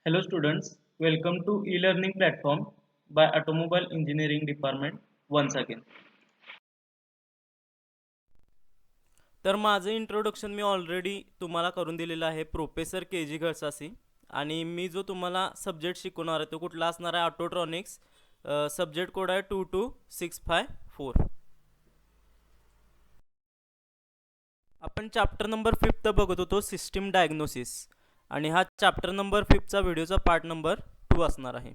Hello students, welcome to e-learning platform by Automobile Engineering Department once again. तर माझं introduction मी already तुम्हाला करून दिलेलं आहे प्रोफेसर के जी घळसासी. आणि मी जो तुम्हाला सब्जेक्ट शिकवणार आहे तो कुठला असणार आहे ऑटोट्रॉनिक्स. सब्जेक्ट कोड आहे 22654. आपण चॅप्टर नंबर 5 बघत होतो सिस्टीम डायग्नोसिस, आणि हा चॅप्टर नंबर 5चा व्हिडिओचा पार्ट नंबर 2 असणार आहे.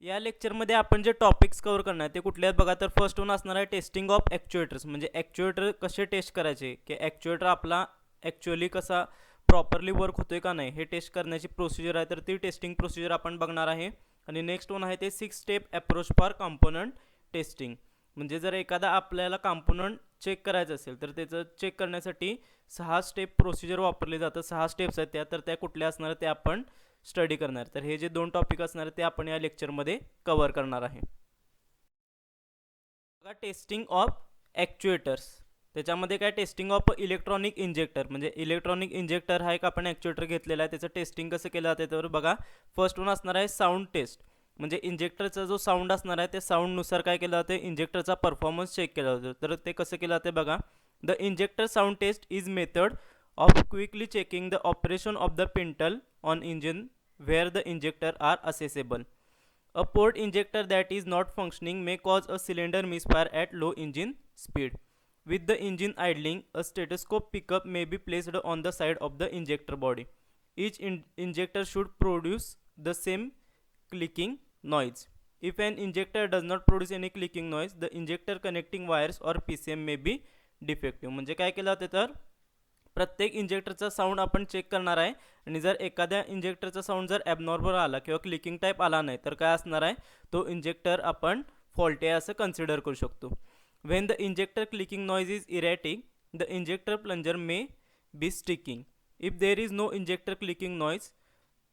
या लेक्चरमध्ये आपण जे टॉपिक्स कव्हर करणार आहे ते कुठले आहेत बघा. तर फर्स्ट वन असणार आहे टेस्टिंग ऑफ ॲक्च्युएटर्स, म्हणजे ॲक्च्युएटर कसे टेस्ट करायचे, की ॲक्च्युएटर आपला ॲक्च्युअली कसा प्रॉपरली वर्क होतोय का नाही हे टेस्ट करण्याची प्रोसिजर आहे. तर ती टेस्टिंग प्रोसिजर आपण बघणार आहे. आणि नेक्स्ट वन आहे ते 6 step approach for component testing, म्हणजे जर एखादा आपल्याला कॉम्पोनंट चेक करायचं असेल तर त्याचं चेक करण्यासाठी 6 स्टेप प्रोसिजर वापरले जातं. 6 स्टेप्स आहेत त्या, तर त्या कुठल्या असणार ते आपण स्टडी करणार. तर हे जे 2 टॉपिक असणार ते आपण या लेक्चरमध्ये कव्हर करणार आहे. बघा, टेस्टिंग ऑफ ॲक्च्युएटर्स, त्याच्यामध्ये काय टेस्टिंग ऑफ इलेक्ट्रॉनिक इंजेक्टर, म्हणजे इलेक्ट्रॉनिक इंजेक्टर हा एक आपण ॲक्च्युएटर घेतलेला आहे, त्याचं टेस्टिंग कसं केलं जाते. तर बघा, फर्स्ट वन असणार आहे साऊंड टेस्ट, म्हणजे इंजेक्टरचा जो साऊंड असणार आहे त्या साऊंडनुसार काय केलं जाते, इंजेक्टरचा परफॉर्मन्स चेक केला जातो. तर ते कसं केलं जाते बघा. The injector sound test is method of quickly checking the operation of the pintle on engine where the injector are accessible. A port injector that is not functioning may cause a cylinder misfire at low engine speed. With the engine idling, a stethoscope pickup may be placed on the side of the injector body. Each injector should produce the same clicking noise. If an injector does not produce any clicking noise, the injector connecting wires or PCM may be defective. म्हणजे काय केलं जाते तर प्रत्येक इंजेक्टरचा sound आपण check करणार आहे, आणि जर एखाद्या इंजेक्टरचा साऊंड जर ॲबनॉर्मल आला किंवा क्लिकिंग टाईप आला नाही तर काय असणार आहे, तो इंजेक्टर आपण फॉल्टी आहे असं कन्सिडर करू शकतो. When the injector clicking noise is erratic, the injector plunger may be sticking. If there is no injector clicking noise,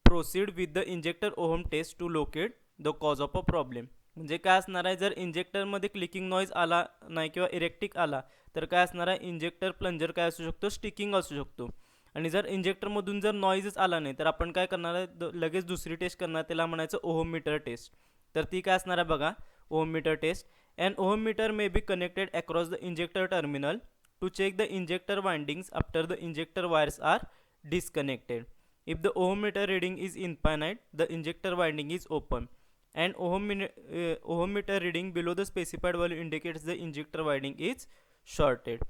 proceed with the injector ohm test to locate the cause of a problem. म्हणजे काय असणार आहे, जर इंजेक्टरमध्ये clicking noise आला नाही किंवा erratic आला तर काय असणार आहे, इंजेक्टर प्लंजर काय असू शकतो, स्टिकिंग असू शकतो. आणि जर इंजेक्टरमधून जर नॉईजच आला नाही तर आपण काय करणार आहे, लगेच दुसरी टेस्ट करणार, त्याला म्हणायचं ओहममीटर टेस्ट. तर ती काय असणार आहे बघा, ohmmeter test. And ohmmeter may be connected across the injector terminal to check the injector windings after the injector wires are disconnected. If the ohm meter reading is infinite, the injector winding is open. And ohm meter reading below the specified value indicates the injector winding is shorted.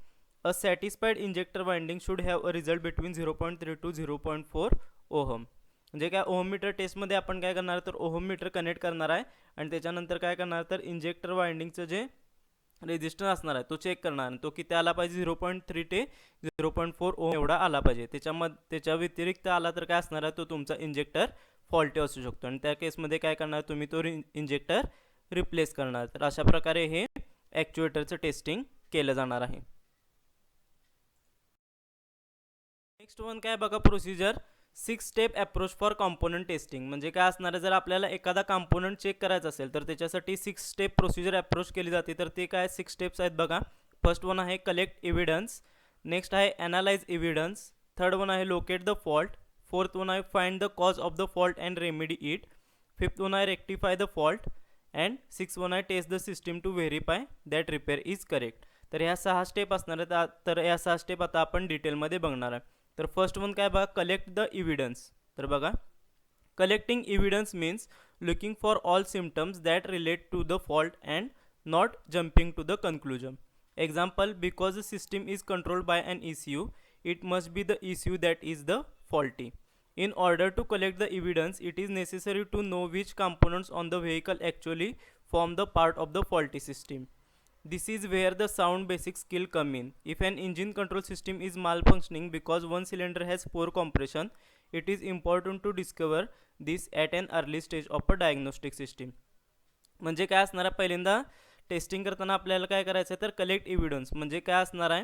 A satisfied injector winding should have a result between 0.3 to 0.4 ohm. म्हणजे काय, ohm metre टेस्टमध्ये आपण काय करणार तर ohm metre connect करणार आहे, आणि त्याच्यानंतर काय करणार तर इंजेक्टर वाइंडिंगचं जे रेजिस्टन्स असणार आहे तो चेक करणार, तो किती आला पाहिजे, 0.3 ते 0.4 ओम एवढा आला पाहिजे. त्याच्या व्यतिरिक्त आला तर काय असणार आहे, तो तुमचा इंजेक्टर फॉल्टी असू शकतो, आणि त्या केसमध्ये काय करणार तुम्ही, तो इंजेक्टर रिप्लेस करणार. तर अशा प्रकारे हे ॲक्च्युएटरचं टेस्टिंग केलं जाणार आहे. नेक्स्ट वन काय बघा, procedure 6 step approach for component testing. म्हणजे काय असणार आहे, जर आपल्याला एखादा कॉम्पोनंट चेक करायचा असेल तर त्याच्यासाठी 6 स्टेप प्रोसिजर अप्रोच केली जाते. तर ते काय 6 स्टेप्स आहेत बघा. फर्स्ट वन आहे कलेक्ट एव्हिडन्स, नेक्स्ट आहे ॲनालाइज एव्हिडन्स, थर्ड वन आहे locate the fault, fourth one आहे find the cause of the fault and remedy it, fifth one आहे rectify the fault, and six one आहे test the system to verify that repair is correct. तर ह्या 6 step असणार आहेत. तर ह्या 6 step आता आपण डिटेलमध्ये बघणार आहे. तर फर्स्ट वन काय बघा, कलेक्ट द इव्हिडन्स. तर बघा, collecting evidence means looking for all symptoms that relate to the fault and not jumping to the conclusion. Example, because the system is controlled by an ECU, it must be the ECU that is the faulty. In order to collect the evidence, it is necessary to know which components on the vehicle actually form the part of the faulty system. This is where the sound basic skill come in. If an engine control system is malfunctioning because one cylinder has poor compression, it is important to discover this at an early stage of a diagnostic system. म्हणजे काय असणार आहे, पहिल्यांदा testing करताना आपल्याला काय करायचं आहे तर कलेक्ट एव्हिडन्स. म्हणजे काय असणार आहे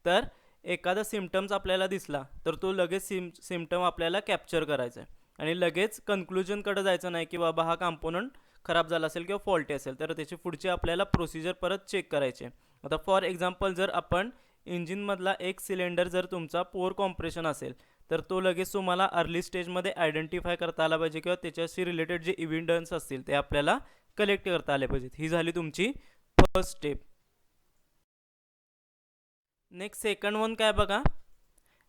तर एखादा सिम्टम्स आपल्याला दिसला तर तो लगेच सिम्टम आपल्याला कॅप्चर करायचा आहे, आणि लगेच कन्क्लुजनकडे जायचं नाही की बाबा हा कॉम्पोनंट खराब झाला असेल किंवा फॉल्टी असेल. तर त्याची पुढची आपल्याला प्रोसिजर परत चेक करायची. आता फॉर एक्झाम्पल, जर आपण इंजिनमधला एक सिलेंडर जर तुमचा पोअर कॉम्प्रेशन असेल तर तो लगेच तुम्हाला अर्ली स्टेजमध्ये आयडेंटिफाय करता आला पाहिजे किंवा त्याच्याशी रिलेटेड जे इव्हिडन्स असतील ते आपल्याला कलेक्ट करता आले पाहिजेत. ही झाली तुमची first step. Next second one काय बघा,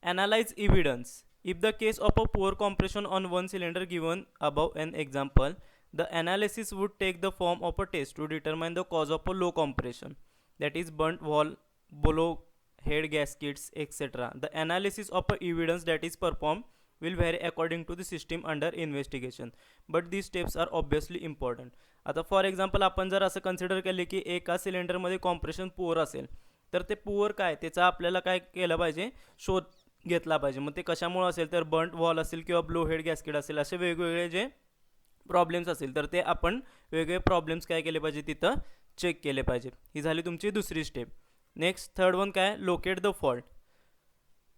analyze evidence. If the case of a poor compression on one cylinder given above an example, the analysis would take the form of a test to determine the cause of a low compression, that is burnt wall, blow head gaskets, etc. The analysis of a evidence that is performed will vary according to the system under investigation, but these steps are obviously important. आता for example आपण जर असं consider केले की एका सिलेंडरमध्ये compression poor असेल, तर ते पुअर काय त्याचा आपल्याला काय केलं पाहिजे, शोध घेतला पाहिजे. मग ते कशामुळे असेल, तर बर्न्ट वॉल असेल किंवा ब्लो हेड गॅस्केट असेल, असे वेगवेगळे जे प्रॉब्लेम्स असतील तर ते आपण वेगवेगळे प्रॉब्लेम्स काय केले पाहिजे तिथं चेक केले पाहिजे. ही झाली तुमची दुसरी स्टेप. नेक्स्ट थर्ड वन काय, locate the fault.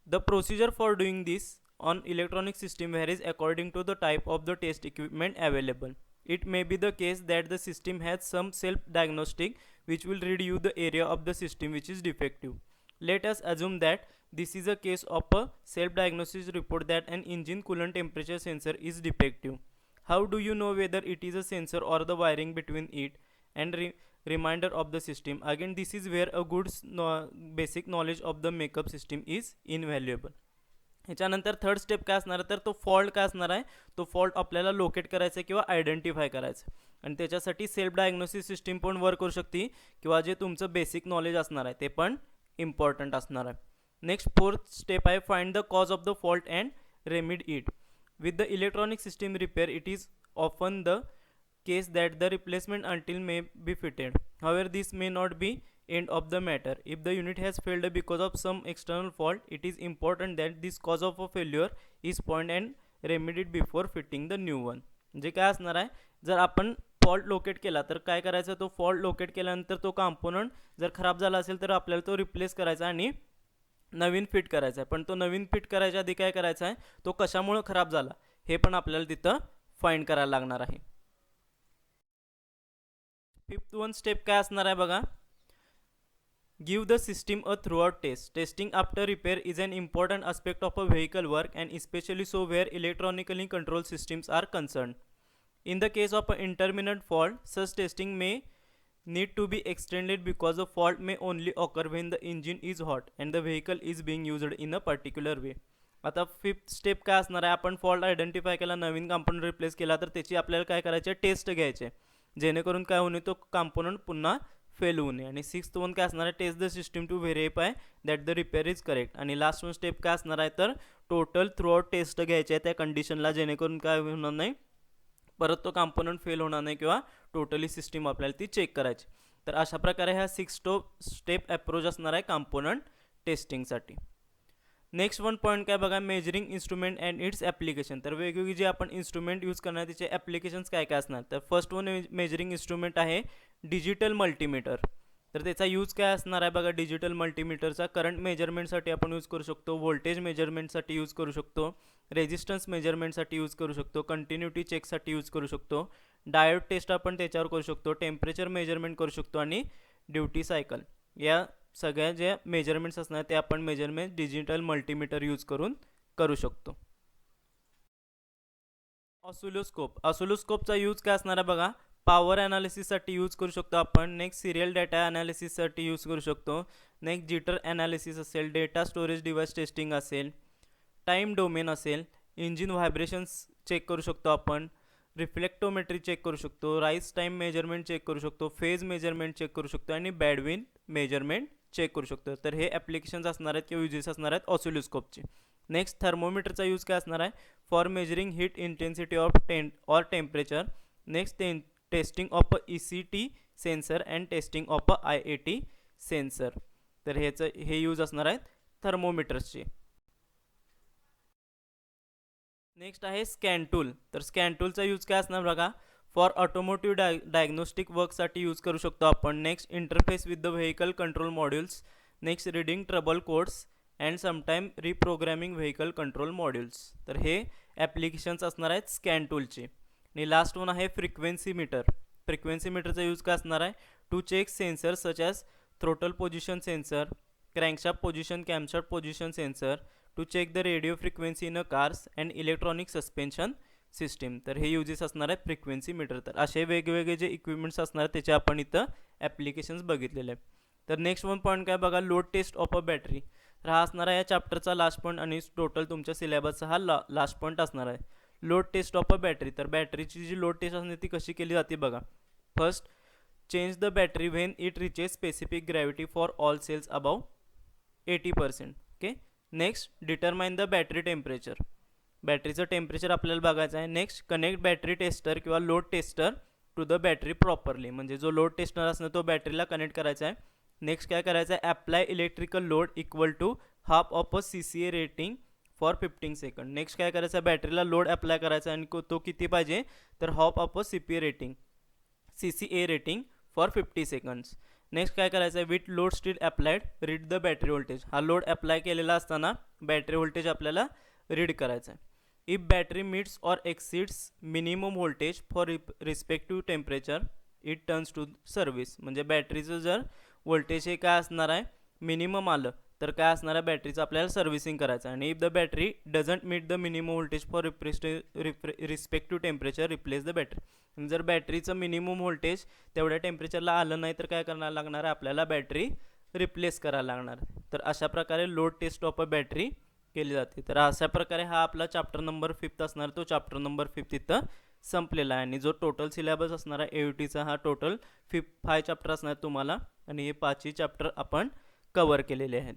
The procedure for doing this on electronic system varies according to the type of the test equipment available. It may be the case that the system has some self-diagnostic which will read you the area of the system which is defective. Let us assume that this is a case of a self-diagnosis report that an engine coolant temperature sensor is defective. How do you know whether it is a sensor or the wiring between it and reminder of the system? Again, this is where a good basic knowledge of the makeup system is invaluable. ह्याच्यानंतर third step काय असणार आहे, तर तो fault काय असणार आहे, तो फॉल्ट आपल्याला लोकेट करायचा आहे किंवा आयडेंटिफाय करायचं आहे. आणि त्याच्यासाठी सेल्फ डायग्नोसिस सिस्टीम पण वर्क करू शकते किंवा जे तुमचं बेसिक नॉलेज असणार आहे ते पण इम्पॉर्टंट असणार आहे. नेक्स्ट फोर्थ स्टेप आहे, find the cause of the fault and remedy it. With the electronic system repair it is often the case that the replacement until may be fitted. However, this may not be end of the matter. If the unit has failed because of some external fault, it is important that this cause of a failure is found and remedied before fitting the new one. म्हणजे काय असणार आहे, जर आपण fault locate केला तर काय करायचं, तो फॉल्ट लोकेट केल्यानंतर तो कॉम्पोनंट जर खराब झाला असेल तर आपल्याला तो रिप्लेस करायचा आणि नवीन फिट करायचा आहे. पण तो नवीन फिट करायच्या आधी काय करायचा आहे, तो कशामुळे खराब झाला हे पण आपल्याला तिथं फाइंड करायला लागणार आहे. फिफ्थ वन स्टेप काय असणार आहे बघा, give the system a throughout test. Testing after repair is an important aspect of a vehicle work and especially so where electronically control systems are concern. In the case of an intermittent fault, such testing may need to be extended because the fault may only occur when the engine is hot and the vehicle is being used in a particular way. आता fifth step काय असणार आहे, आपण fault identify केला, नवीन component replace केला, तर त्याची आपल्याला काय करायचे, टेस्ट घ्यायचे जेणेकरून काय होणे, तो कॉम्पोनंट पुन्हा फेल होऊ नये. आणि सिक्स्थ वन काय असणार आहे, test the system to verify that the repair is correct. आणि लास्ट वन स्टेप काय असणार आहे, तर टोटल थ्रूआउट टेस्ट घ्यायचे आहे त्या कंडिशनला जेणेकरून काय होणार नाही, परत तो कॉम्पोनंट फेल होणार नाही किंवा टोटली सिस्टीम आपल्याला ती चेक करायची. तर अशा प्रकारे हा 6 स्टेप अप्रोच असणार आहे कॉम्पोनंट टेस्टिंगसाठी. नेक्स्ट वन पॉईंट काय बघा, measuring instrument and it's application. तर वेगवेगळी जे आपण इन्स्ट्रुमेंट यूज करणार त्याचे ॲप्लिकेशन्स काय काय असणार. तर फर्स्ट वन मेजरिंग इन्स्ट्रुमेंट आहे डिजिटल मल्टीमीटर. तर त्याचा यूज काय असणार आहे बघा, डिजिटल मल्टीमीटरचा करंट मेजरमेंटसाठी आपण यूज करू शकतो, व्होल्टेज मेजरमेंटसाठी यूज करू शकतो, रेजिस्टन्स मेजरमेंटसाठी यूज करू शकतो, कंटिन्युटी चेकसाठी यूज करू शकतो, डायोड टेस्ट आपण त्याच्यावर करू शकतो, टेम्परेचर मेजरमेंट करू शकतो आणि ड्युटी सायकल. या सगळ्या ज्या मेजरमेंट्स असणार ते आपण मेजरमेंट डिजिटल मल्टीमीटर यूज करून करू शकतो. ऑसिलोस्कोप. ऑसिलोस्कोपचा यूज काय असणार आहे बघा, पॉवर ॲनालिसिससाठी यूज करू शकतो आपण. नेक्स्ट सिरियल डेटा ॲनालिसिससाठी यूज करू शकतो. नेक्स्ट जिटर ॲनालिसिस असेल, डेटा स्टोरेज डिव्हाइस टेस्टिंग असेल, टाईम डोमेन असेल, इंजिन व्हायब्रेशन्स चेक करू शकतो आपण, रिफ्लेक्टोमेट्री चेक करू शकतो, राईस टाईम मेजरमेंट चेक करू शकतो, फेज मेजरमेंट चेक करू शकतो आणि बॅडविन मेजरमेंट चेक करू शकतो. तर हे ॲप्लिकेशन्स असणार आहेत किंवा युजेस असणार आहेत ऑसिलोस्कोपचे. नेक्स्ट थर्मोमीटरचा यूज काय असणार आहे, for measuring heat intensity of or temperature. Next testing of a ECT sensor and testing of a IAT sensor. तर हे यूज असणार आहेत थर्मोमीटर्सचे. नेक्स्ट आहे स्कॅन टूल. तर स्कॅन टूलचा यूज काय असणार बघा, फॉर ऑटोमोटिव्ह डायग्नोस्टिक वर्कसाठी यूज करू शकतो आपण. Next interface with the vehicle control modules. Next reading trouble codes and sometime reprogramming vehicle control modules. तर हे ॲप्लिकेशन्स असणार आहेत स्कॅन टूलचे. आणि लास्ट वन आहे फ्रिक्वेन्सी मीटर. फ्रिक्वेन्सी मीटरचा यूज काय असणार आहे, to check sensor such as throttle position sensor, crankshaft position, camshaft position sensor, to check the radio frequency in a cars and electronic suspension system. तर हे uses असणार आहेत frequency meter. तर असे वेगवेगळे जे इक्विपमेंट्स असणार आहेत त्याचे आपण इथं ॲप्लिकेशन्स बघितलेले आहे. तर नेक्स्ट वन पॉईंट काय बघा, load test of a battery. तर हा असणार आहे या चॅप्टरचा लास्ट पॉईंट आणि टोटल तुमच्या सिलेबसचा हा लास्ट पॉईंट असणार आहे. Load test of a battery. तर बॅटरीची जी लोड टेस्ट असते ती कशी केली जाते बघा. First, change the battery when it reaches specific gravity for all cells above 80%. Okay. Next, determine the battery temperature. बॅटरीचं टेम्परेचर आपल्याला बघायचं आहे. नेक्स्ट, कनेक्ट बॅटरी टेस्टर किंवा load tester to the battery properly. म्हणजे जो लोड टेस्टर असणार तो बॅटरीला कनेक्ट करायचा आहे. नेक्स्ट काय करायचं आहे, apply electrical load equal to half of a CCA rating for 15 second. Next काय करायचं आहे, बॅटरीला लोड अप्लाय करायचा आणि तो किती पाहिजे तर half of a CCA rating for 50 seconds. Next काय करायचं आहे, with load still applied read the battery voltage. हा लोड अप्लाय केलेला असताना बॅटरी व्होल्टेज आपल्याला रीड करायचं आहे. If battery meets or exceeds minimum voltage for respective temperature it turns to service. म्हणजे बॅटरीचं जर व्होल्टेज हे काय असणार आहे मिनिमम आलं तर काय असणार आहे बॅटरीचं आपल्याला सर्व्हिसिंग करायचं आहे. आणि if the battery doesn't meet the minimum voltage for respective temperature replace the battery. जर बॅटरीचं मिनिमम व्होल्टेज तेवढ्या टेम्परेचरला आलं नाही तर काय करायला लागणार आहे आपल्याला बॅटरी रिप्लेस करायला लागणार. तर अशा प्रकारे load test of a battery केली जाते. तर अशा प्रकारे हा आपला चॅप्टर नंबर 5 असणार. तो चॅप्टर नंबर 5 इथं संपलेला आहे. आणि जो टोटल सिलेबस असणार आहे AUTचा हा टोटल 5 चॅप्टर असणार तुम्हाला आणि हे 5ही चॅप्टर आपण कवर केलेले आहेत.